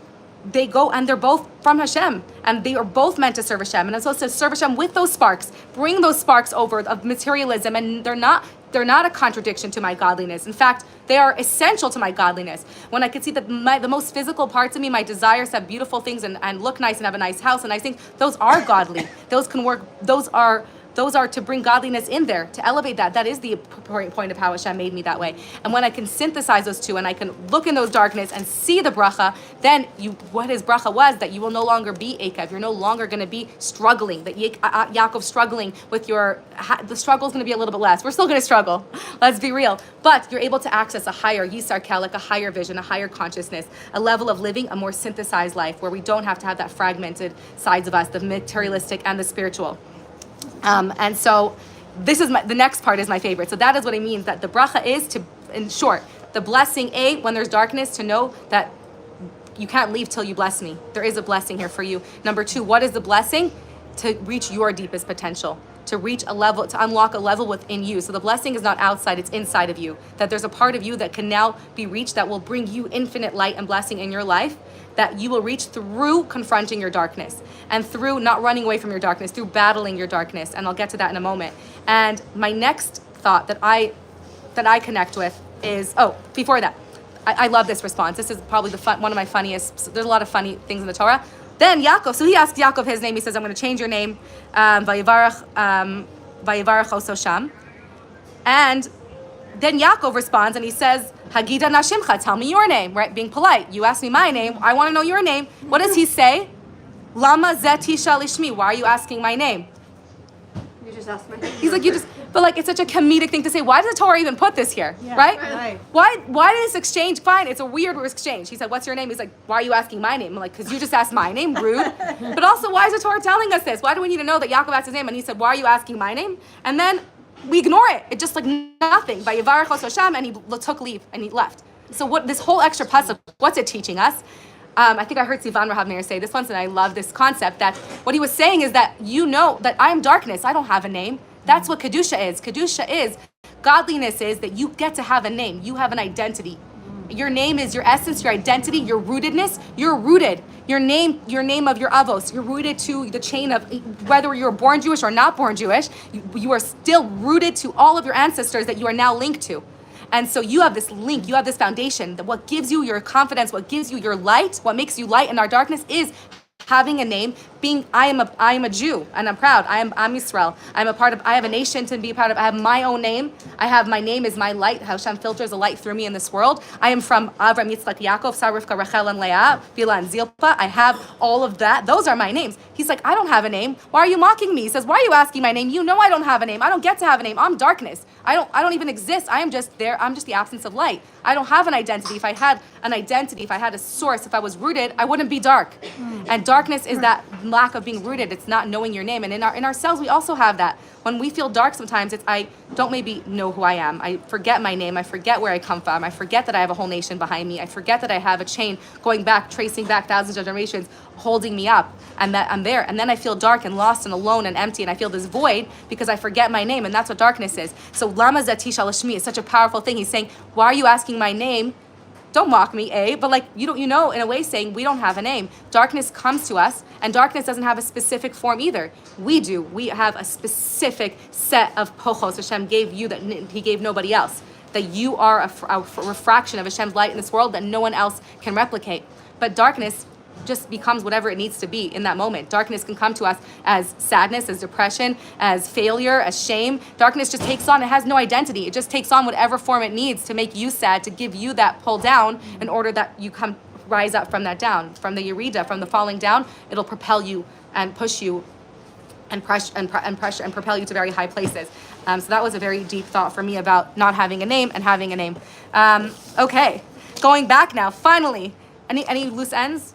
[SPEAKER 1] they go, and they're both from Hashem, and they are both meant to serve Hashem, and I'm supposed to serve Hashem with those sparks, bring those sparks over of materialism, and they're not a contradiction to my godliness. In fact, they are essential to my godliness. When I can see that the most physical parts of me, my desires to have beautiful things and look nice and have a nice house, and I think those are godly. Those can work. Those are to bring godliness in there, to elevate that. That is the point of how Hashem made me that way. And when I can synthesize those two, and I can look in those darkness and see the bracha, then what his bracha was, that you will no longer be Ekev. You're no longer going to be struggling. That Yaakov struggling with the struggle is going to be a little bit less. We're still going to struggle. Let's be real. But you're able to access a higher Yisar Kelik, a higher vision, a higher consciousness, a level of living a more synthesized life where we don't have to have that fragmented sides of us, the materialistic and the spiritual. And so this is the next part is my favorite. So that is what it means, that the bracha is to, in short, the blessing, when there's darkness, to know that you can't leave till you bless me. There is a blessing here for you. Number 2, what is the blessing? To reach your deepest potential, to reach a level, to unlock a level within you. So the blessing is not outside, it's inside of you. That there's a part of you that can now be reached that will bring you infinite light and blessing in your life, that you will reach through confronting your darkness and through not running away from your darkness, through battling your darkness. And I'll get to that in a moment. And my next thought that I connect with is, before that, I love this response. This is probably one of my funniest. There's a lot of funny things in the Torah. Then Yaakov, so he asks Yaakov his name. He says, I'm going to change your name, Vayivarach Oso Sham. And then Yaakov responds and he says, Hagida Nashimcha, tell me your name, right? Being polite. You ask me my name, I want to know your name. What does he say? Lama zeti shalishmi, why are you asking my name?
[SPEAKER 5] You just asked my name.
[SPEAKER 1] He's like, it's such a comedic thing to say. Why does the Torah even put this here, right?
[SPEAKER 3] Right.
[SPEAKER 1] Why did this exchange? Fine, it's a weird exchange. He said, what's your name? He's like, why are you asking my name? I'm like, because you just asked my name, rude. But also, why is the Torah telling us this? Why do we need to know that Yaakov asked his name? And he said, why are you asking my name? And then we ignore it. It's just like nothing. By Yavarach Oso, and he took leave and he left. So what this whole extra pasuk, what's it teaching us? I think I heard Sivan Rahav Meir say this once, and I love this concept, that what he was saying is that you know that I am darkness. I don't have a name. That's what Kedusha is. Kedusha is, godliness is that you get to have a name. You have an identity. Your name is your essence, your identity, your rootedness. You're rooted. Your name of your avos. You're rooted to the chain of, whether you're born Jewish or not born Jewish, you are still rooted to all of your ancestors that you are now linked to. And so you have this link, you have this foundation, that what gives you your confidence, what gives you your light, what makes you light in our darkness is having a name, I am a Jew, and I'm proud. I am Yisrael. I have a nation to be a part of. I have my own name. My name is my light. Hashem filters the light through me in this world. I am from Avram, Yitzchak, Yaakov, Sarah, Rivka, Rachel, and Leah, Bila, and Zilpa. I have all of that. Those are my names. He's like, I don't have a name. Why are you mocking me? He says, why are you asking my name? You know I don't have a name. I don't get to have a name. I'm darkness. I don't even exist. I am just there. I'm just the absence of light. I don't have an identity. If I had an identity, if I had a source, if I was rooted, I wouldn't be dark. And darkness is that lack of being rooted. It's not knowing your name. And in ourselves, we also have that. When we feel dark sometimes, it's I don't maybe know who I am. I forget my name. I forget where I come from. I forget that I have a whole nation behind me. I forget that I have a chain going back, tracing back thousands of generations, holding me up, and that I'm there. And then I feel dark and lost and alone and empty, and I feel this void because I forget my name, and that's what darkness is. So Lama Zati Shalashmi is such a powerful thing. He's saying, why are you asking my name? Don't mock me, but like you know, in a way saying we don't have a name. Darkness comes to us, and darkness doesn't have a specific form either. We do. We have a specific set of pochos Hashem gave you that He gave nobody else. That you are a refraction of Hashem's light in this world that no one else can replicate. But darkness just becomes whatever it needs to be in that moment. Darkness can come to us as sadness, as depression, as failure, as shame. Darkness just takes on, it has no identity. It just takes on whatever form it needs to make you sad, to give you that pull down in order that you rise up from that down, from the yerida, from the falling down. It'll propel you and push you and pressure and propel you to very high places. So that was a very deep thought for me about not having a name and having a name. Okay, going back now, finally, any loose ends?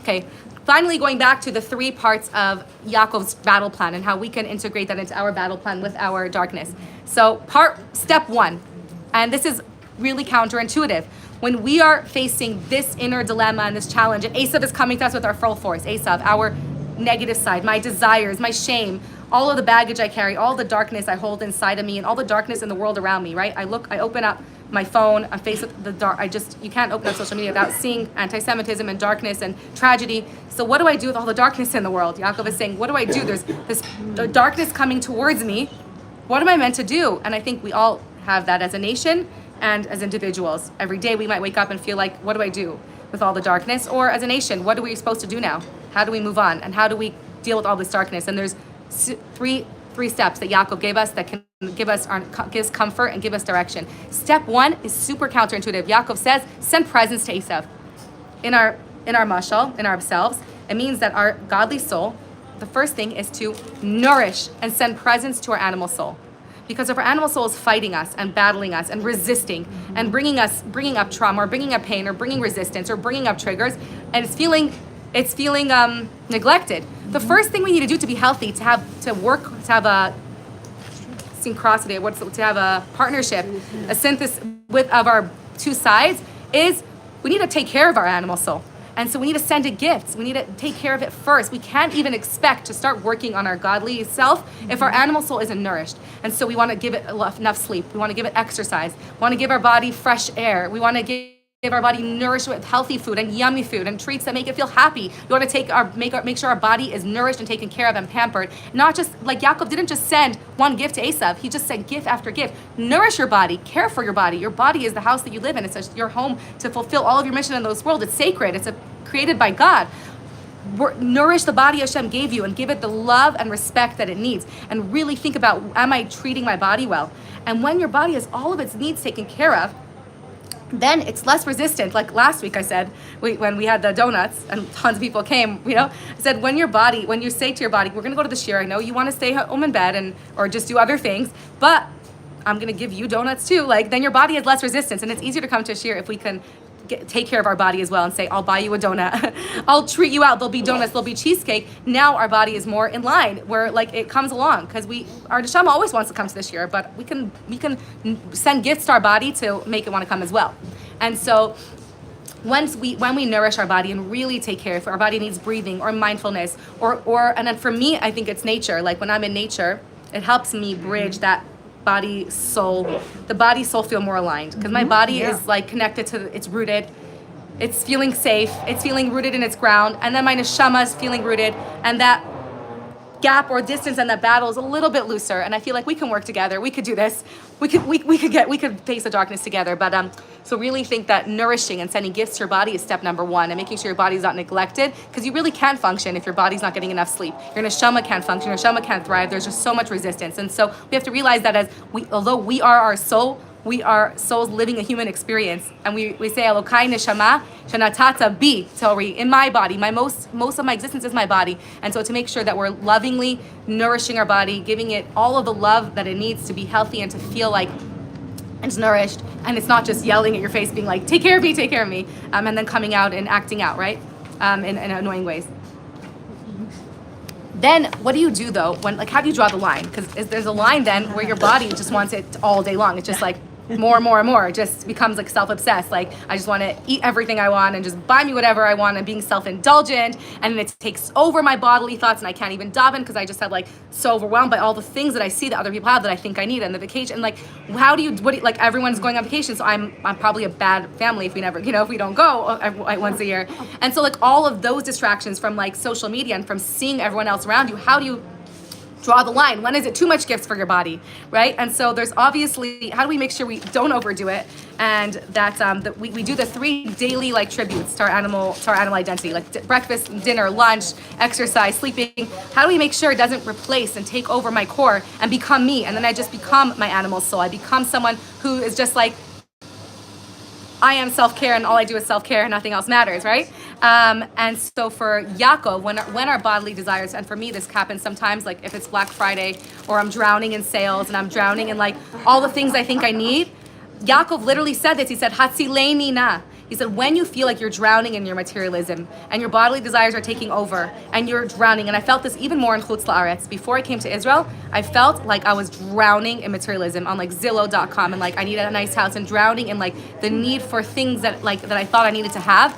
[SPEAKER 1] Okay, finally going back to the 3 parts of Yaakov's battle plan and how we can integrate that into our battle plan with our darkness. So step 1, and this is really counterintuitive. when we are facing this inner dilemma and this challenge, and Esav is coming to us with our full force, Esav, our negative side, my desires, my shame, all of the baggage I carry, all the darkness I hold inside of me, and all the darkness in the world around me, right? I open up my phone, I face the dark, you can't open up social media without seeing anti-Semitism and darkness and tragedy. So what do I do with all the darkness in the world? Yaakov is saying, what do I do? There's this darkness coming towards me. What am I meant to do? And I think we all have that as a nation and as individuals. Every day we might wake up and feel like, what do I do with all the darkness? Or as a nation, what are we supposed to do now? How do we move on? And how do we deal with all this darkness? And there's three steps that Yaakov gave us that can gives comfort and give us direction. Step one is super counterintuitive. Yaakov says, send presents to Esav. In our mashal, in ourselves, it means that our godly soul, the first thing is to nourish and send presents to our animal soul. Because if our animal soul is fighting us and battling us and resisting and bringing up trauma or bringing up pain or bringing resistance or bringing up triggers, and it's feeling neglected. The first thing we need to do to be healthy, to have a synchronicity, to have a partnership, a synthesis of our two sides, is we need to take care of our animal soul. And so we need to send it gifts. We need to take care of it first. We can't even expect to start working on our godly self if our animal soul isn't nourished. And so we want to give it enough sleep. We want to give it exercise. We want to give our body fresh air. We want to give our body nourished with healthy food and yummy food and treats that make it feel happy. We want to make sure our body is nourished and taken care of and pampered. Not just like Yaakov didn't just send one gift to Esav. He just sent gift after gift. Nourish your body. Care for your body. Your body is the house that you live in. It's your home to fulfill all of your mission in this world. It's sacred. It's created by God. Nourish the body Hashem gave you and give it the love and respect that it needs. And really think about, am I treating my body well? And when your body has all of its needs taken care of, then it's less resistant. Like last week I said, when we had the donuts and tons of people came, I said, when you say to your body, we're going to go to the shir, I know you want to stay home in bed or just do other things, but I'm going to give you donuts too. Then your body has less resistance, and it's easier to come to a shir if we can take care of our body as well and say, I'll buy you a donut. I'll treat you out. There'll be donuts, there'll be cheesecake. Now our body is more in line where it comes along, because our neshama always wants to come to this year, but we can send gifts to our body to make it want to come as well. And so when we nourish our body and really take care of it, our body needs breathing or mindfulness and then for me, I think it's nature. Like when I'm in nature, it helps me bridge that body soul feel more aligned, because my body is connected to, it's rooted, it's feeling safe, it's feeling rooted in its ground, and then my neshama is feeling rooted, and that gap or distance and that battle is a little bit looser, and I feel like we can work together. We could do this. We could face the darkness together. But so really think that nourishing and sending gifts to your body is step number one, and making sure your body's not neglected, because you really can't function if your body's not getting enough sleep. Your neshama can't function. Your neshama can't thrive. There's just so much resistance, and so we have to realize that although we are our soul, we are souls living a human experience, and we say Elokai neshama shenatata bi tori, in my body. Most of my existence is my body, and so to make sure that we're lovingly nourishing our body, giving it all of the love that it needs to be healthy and to feel like it's nourished, and it's not just yelling at your face, being like, take care of me, and then coming out and acting out, right, in annoying ways. Then what do you do though? How do you draw the line? Because there's a line then where your body just wants it all day long. It's just like more and more and more. It just becomes like self-obsessed. Like I just want to eat everything I want and just buy me whatever I want, and being self-indulgent, and it takes over my bodily thoughts, and I can't even daven because I just have so overwhelmed by all the things that I see that other people have that I think I need, and the vacation. Everyone's going on vacation, so I'm probably a bad family if we never, if we don't go once a year. And so all of those distractions from social media and from seeing everyone else around you, how do you draw the line? When is it too much gifts for your body, right? And so there's obviously, how do we make sure we don't overdo it, and that we do the 3 daily tributes to our animal identity, breakfast, dinner, lunch, exercise, sleeping. How do we make sure it doesn't replace and take over my core and become me, and then I just become my animal soul? I become someone who is just I am self-care, and all I do is self-care, and nothing else matters, right? And so for Yaakov, when our bodily desires, and for me this happens sometimes, if it's Black Friday, or I'm drowning in sales, and I'm drowning in all the things I think I need, Yaakov literally said this. He said, Hatzileni na. He said, when you feel like you're drowning in your materialism and your bodily desires are taking over and you're drowning, and I felt this even more in Chutz La'aretz. Before I came to Israel, I felt like I was drowning in materialism on like Zillow.com, and like I needed a nice house, and drowning in like the need for things that I thought I needed to have,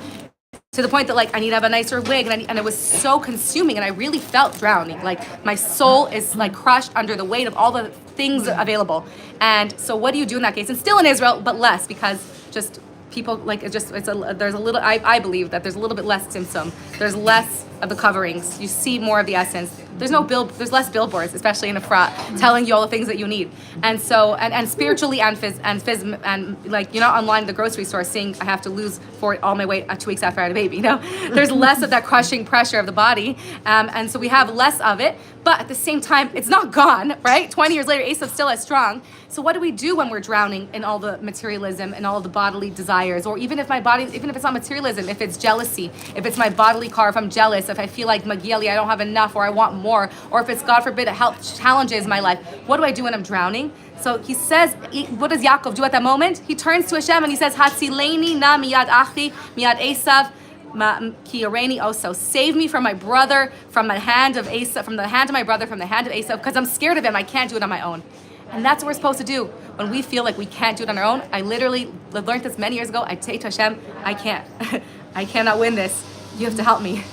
[SPEAKER 1] to the point that like I need to have a nicer wig, and it was so consuming, and I really felt drowning. Like my soul is like crushed under the weight of all the things available. And so what do you do in that case? And still in Israel, but less, because just people like there's a little, I believe that there's a little bit less tzimtzum. There's less of the coverings. You see more of the essence. There's less billboards, especially in Efrat, telling you all the things that you need. And so, and spiritually and like, you're not online at the grocery store seeing I have to lose all my weight 2 weeks after I had a baby, you know? There's less of that crushing pressure of the body. And so we have less of it, but at the same time, it's not gone, right? 20 years later, Esav's still as strong. So what do we do when we're drowning in all the materialism and all the bodily desires? Or even if it's not materialism, if it's jealousy, if it's my bodily car, if I'm jealous, if I feel like Magieli, I don't have enough, or I want more, or if it's, God forbid, challenges my life, what do I do when I'm drowning? So he says, what does Yaakov do at that moment? He turns to Hashem and he says, Hatzileni na miyad achi, miyad Esav, ki yareni oso. Save me from my brother, from the hand of Esav, from the hand of my brother, from the hand of Esav, because I'm scared of him. I can't do it on my own. And that's what we're supposed to do. When we feel like we can't do it on our own, I literally learned this many years ago. I say to Hashem, I can't. I cannot win this. You have to help me.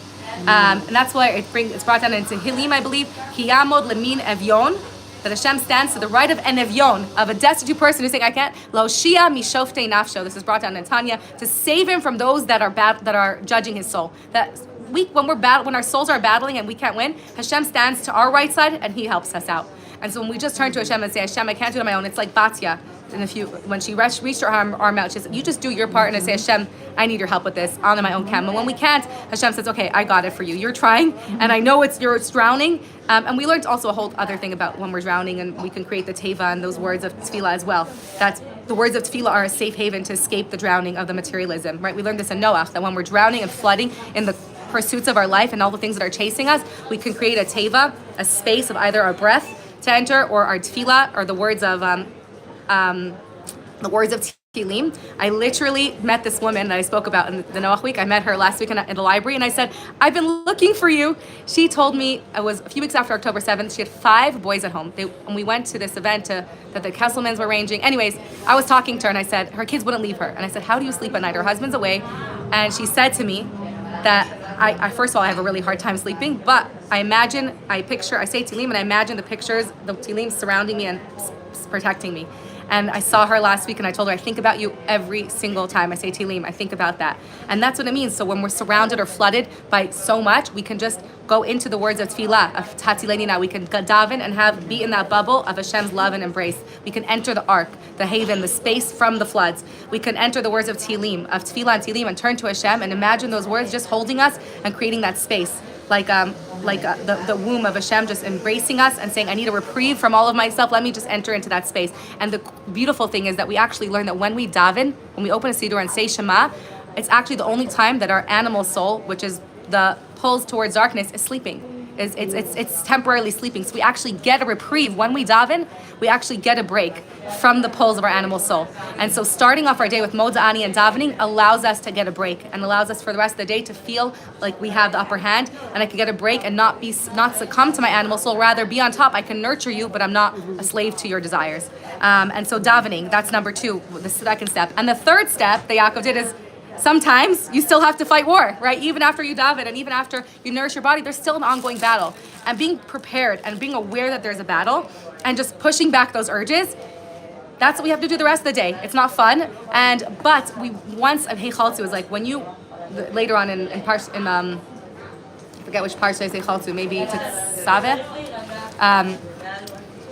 [SPEAKER 1] And that's why it's brought down into Tehillim, I believe. Ki yamod lemin evyon, that Hashem stands to the right of an evyon, of a destitute person who's saying, I can't. Lo shia mishoftei nafsho. This is brought down in Tanya, to save him from those that are judging his soul. That when our souls are battling and we can't win, Hashem stands to our right side and he helps us out. And so when we just turn to Hashem and say, Hashem, I can't do it on my own, it's like Batya. And when she reached her arm out, she said, you just do your part, and I say, Hashem, I need your help with this on my own camp. And when we can't, Hashem says, okay, I got it for you. You're trying, and I know you're drowning. And we learned also a whole other thing about when we're drowning, and we can create the teva and those words of tefillah as well. That the words of tefillah are a safe haven to escape the drowning of the materialism, right? We learned this in Noach, that when we're drowning and flooding in the pursuits of our life and all the things that are chasing us, we can create a teva, a space of either our breath to enter, or our tefillah, or the words of Tehillim. I literally met this woman that I spoke about in the Noach week. I met her last week in the library, and I said, I've been looking for you. She told me, it was a few weeks after October 7th, she had 5 boys at home. And we went to this event that the Kesselmans were arranging. Anyways, I was talking to her, and I said, her kids wouldn't leave her. And I said, how do you sleep at night? Her husband's away. And she said to me that I first of all, I have a really hard time sleeping, but I say Tehillim, and I imagine the pictures, the Tehillim surrounding me and protecting me. And I saw her last week, and I told her, I think about you every single time I say Tehillim. I think about that. And that's what it means. So when we're surrounded or flooded by so much, we can just go into the words of tefillah, of Hatzileni. We can daven and be in that bubble of Hashem's love and embrace. We can enter the ark, the haven, the space from the floods. We can enter the words of Tehillim, of tefillah and Tehillim, and turn to Hashem and imagine those words just holding us and creating that space. Like the womb of Hashem just embracing us and saying, I need a reprieve from all of myself. Let me just enter into that space. And the beautiful thing is that we actually learn that when we daven, when we open a siddur and say Shema, it's actually the only time that our animal soul, which is the pulls towards darkness, is sleeping. It's temporarily sleeping. So we actually get a reprieve. When we daven, we actually get a break from the pulls of our animal soul. And so starting off our day with moda'ani and davening allows us to get a break, and allows us for the rest of the day to feel like we have the upper hand, and I can get a break and not succumb to my animal soul, rather be on top. I can nurture you, but I'm not a slave to your desires. And so davening, that's number 2, the second step. And the third step that Yaakov did is, sometimes you still have to fight war, right? Even after you daven and even after you nourish your body, there's still an ongoing battle. And being prepared and being aware that there's a battle and just pushing back those urges, that's what we have to do the rest of the day. It's not fun. But once a Heichaltzu is like, when you, later on in Parsha, I forget which Parsha is Heichaltzu, maybe Tetzaveh.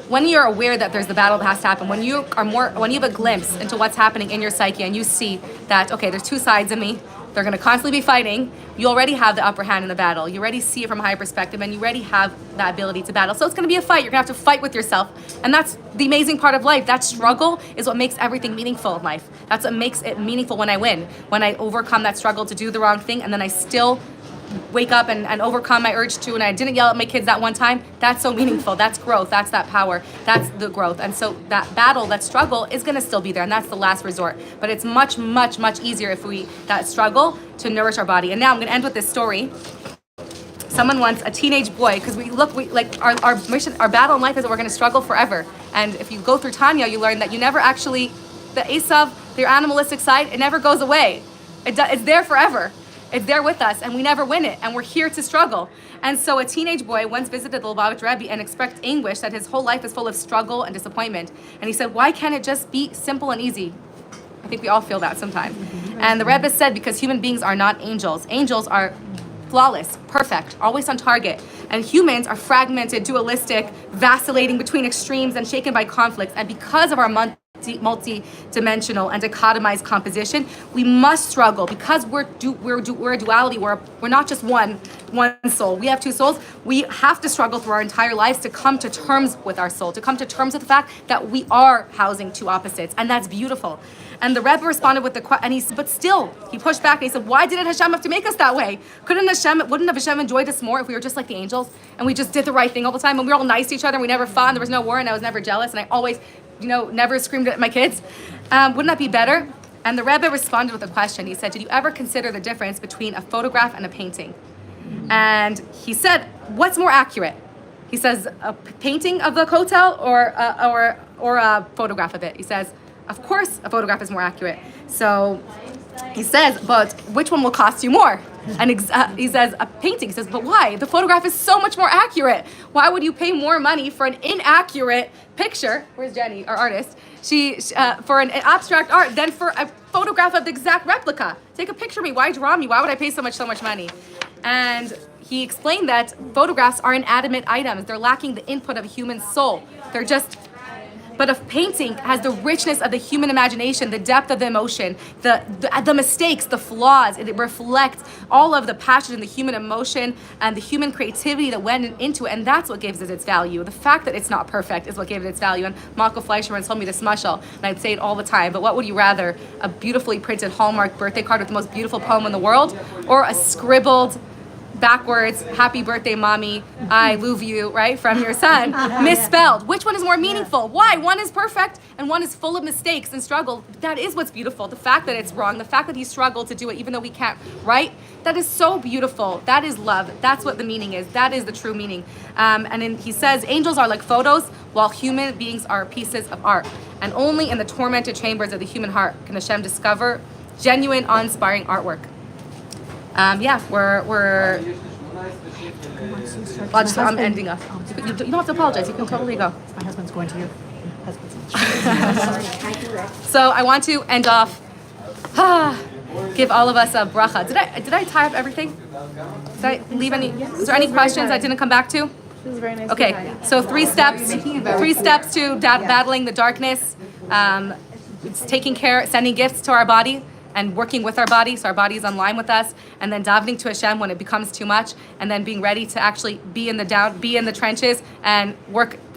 [SPEAKER 1] When you're aware that there's the battle that has to happen, when you have a glimpse into what's happening in your psyche, and you see that, okay, there's 2 sides of me, they're going to constantly be fighting, you already have the upper hand in the battle. You already see it from a higher perspective, and you already have that ability to battle. So it's going to be a fight. You're going to have to fight with yourself. And that's the amazing part of life. That struggle is what makes everything meaningful in life. That's what makes it meaningful when I win. When I overcome that struggle to do the wrong thing, and then I still wake up and overcome my urge to, and I didn't yell at my kids that one time, that's so meaningful. That's growth. That's that power. That's the growth. And so that battle, that struggle is going to still be there, and that's the last resort. But it's much, much, much easier if we, that struggle to nourish our body. And now I'm going to end with this story. Someone wants a teenage boy, because we like our mission, our battle in life is that we're going to struggle forever. And if you go through Tanya, you learn that you never actually, the Esav, your animalistic side, it never goes away. It's there forever. It's there with us, and we never win it, and we're here to struggle. And so a teenage boy once visited the Lubavitch Rebbe and expressed anguish that his whole life is full of struggle and disappointment. And he said, why can't it just be simple and easy? I think we all feel that sometimes. And the Rebbe said, because human beings are not angels. Angels are flawless, perfect, always on target. And humans are fragmented, dualistic, vacillating between extremes and shaken by conflicts. And because of our multi-dimensional and dichotomized composition, we must struggle because we're a duality. We're not just one soul. We have two souls. We have to struggle through our entire lives to come to terms with our soul, to come to terms with the fact that we are housing two opposites, and that's beautiful. And the Rebbe responded with the question, but still, he pushed back and he said, why did Hashem have to make us that way? Wouldn't Hashem enjoyed us more if we were just like the angels and we just did the right thing all the time and we were all nice to each other and we never fought and there was no war and I was never jealous and I always, never screamed at my kids? Wouldn't that be better? And the Rebbe responded with a question. He said, did you ever consider the difference between a photograph and a painting? And he said, what's more accurate? He says, a painting of the hotel or a photograph of it? He says, of course, a photograph is more accurate. So he says, but which one will cost you more? And he says, a painting. He says, but why? The photograph is so much more accurate. Why would you pay more money for an inaccurate picture? Where's Jenny, our artist? For an abstract art than for a photograph of the exact replica. Take a picture of me. Why draw me? Why would I pay so much money? And he explained that photographs are inanimate items. They're lacking the input of a human soul. But a painting has the richness of the human imagination, the depth of the emotion, the mistakes, the flaws. It reflects all of the passion and the human emotion and the human creativity that went into it, and that's what gives it its value. The fact that it's not perfect is what gave it its value. And Malka Fleischer once told me this mashal, and I'd say it all the time, but what would you rather? A beautifully printed Hallmark birthday card with the most beautiful poem in the world, or a scribbled backwards, happy birthday, mommy, I love you, right, from your son, misspelled? Which one is more meaningful? Why? One is perfect and one is full of mistakes and struggle. That is what's beautiful. The fact that it's wrong, the fact that he struggled to do it even though we can't, right? That is so beautiful. That is love. That's what the meaning is. That is the true meaning. And then he says, angels are like photos while human beings are pieces of art. And only in the tormented chambers of the human heart can Hashem discover genuine, awe-inspiring artwork. We're I'm ending up. You don't have to apologize. You can totally go.
[SPEAKER 3] My husband's going to your husband's.
[SPEAKER 1] So I want to end off. Give all of us a bracha. Did I tie up everything? Did I leave any? Is there any questions I didn't come back to?
[SPEAKER 4] This is very nice.
[SPEAKER 1] Okay. So 3 steps. 3 steps to battling the darkness. It's taking care, sending gifts to our body, and working with our body, so our body is online with us, and then davening to Hashem when it becomes too much, and then being ready to actually be in the trenches and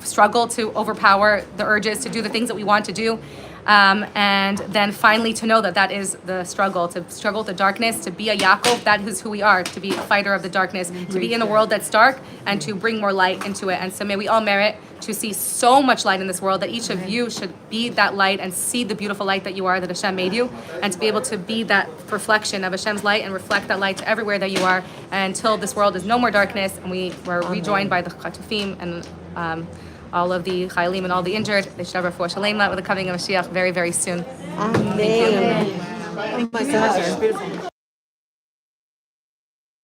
[SPEAKER 1] struggle to overpower the urges to do the things that we want to do, and then finally to know that is the struggle, to struggle with the darkness, to be a Yaakov, that is who we are, to be a fighter of the darkness, to be in a world that's dark, and to bring more light into it. And so may we all merit to see so much light in this world, that each of you should be that light and see the beautiful light that you are, that Hashem made you, and to be able to be that reflection of Hashem's light and reflect that light to everywhere that you are, until this world is no more darkness and we were rejoined by the Chatufim and all of the Chayalim and all the injured. They should have refuah shalema with the coming of Mashiach very, very soon.
[SPEAKER 3] Amen. Oh my gosh.